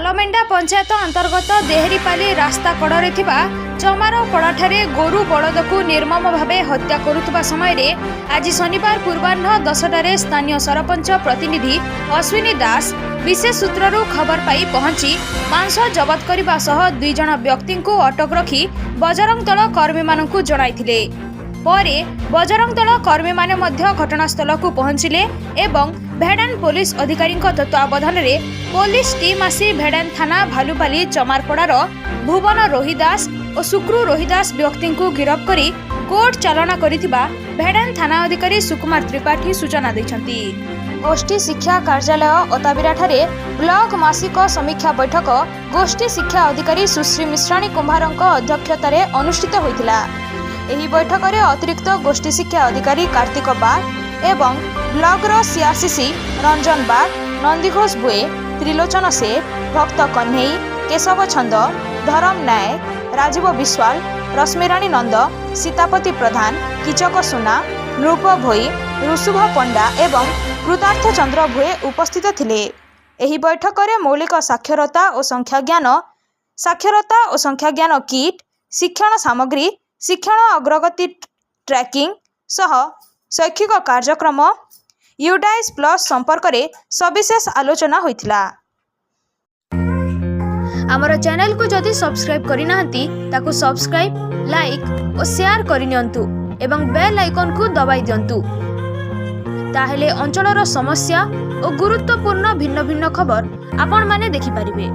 तालमेंडा पंचायत अंतर्गत देहरीपाली रास्ता कड़े चमारपड़ाठारे गोरु बलद को निर्मम भावे हत्या करुवा समय आज शनिवार पूर्वाह्न 10टार स्थानीय सरपंच प्रतिनिधि अश्विनी दास विशेष सूत्रु खबर पाई पहुंची मांस जबत करने सह 2 जण व्यक्ति को अटक रखी बजरंग दल कर्मी मानू जणाइथिले। परे बजरंग दल कर्मी माने मध्य घटनास्थल को पहुंचिले एवं भेड़ान पुलिस अधिकारी तत्वावधान में पुलिस टीम आसी भेड़ान थाना भालुपाली चमारपड़ार भुवन रोहिदास और शुक्रु रोहिदास व्यक्ति को गिरफ्त करी कोर्ट चालना करिथिबा भेड़ान थाना अधिकारी सुकुमार त्रिपाठी सूचना दैछंती। गोष्ठी शिक्षा कार्यालय अताबिराठारे ब्लॉक मासिक समीक्षा बैठक गोष्ठी शिक्षा अधिकारी सुश्री मिश्राणी कुंभारଙ୍କ अध्यक्षतार अनुष्ठित होइतिला। एही बैठक में अतिरिक्त गोष्ठी शिक्षा अधिकारी कार्तिक बाग एवं ब्लॉक सीआरसीसी रंजन बाग, नंदीघोष बुए, त्रिलोचन सेठ, भक्त कन्हई, केशव छंद, धरम नायक, राजीव विश्वाल, रश्मिराणी नंद, सीतापति प्रधान, किचक सुना, नृप भोई, ऋषुभ पंडा एवं कृतार्थ चंद्र भुए उपस्थित थिले। एही बैठक में मौलिक साक्षरता और संख्याज्ञान किट, शिक्षण सामग्री, शिक्षण अग्रगति ट्रैकिंग सह शैक्षिक कार्यक्रम यूडाइस प्लस संपर्क में सविशेष आलोचना होइथिला। आमर चैनल को जदि सब्सक्राइब करिनाहंती ताकु सब्सक्राइब, लाइक और शेयर करिनियंतु एवं बेल आइकन को दबाई दियंतु ताहेले अंचलर समस्या और गुरुत्वपूर्ण भिन्न भिन्न खबर आपण माने देखि परिबे।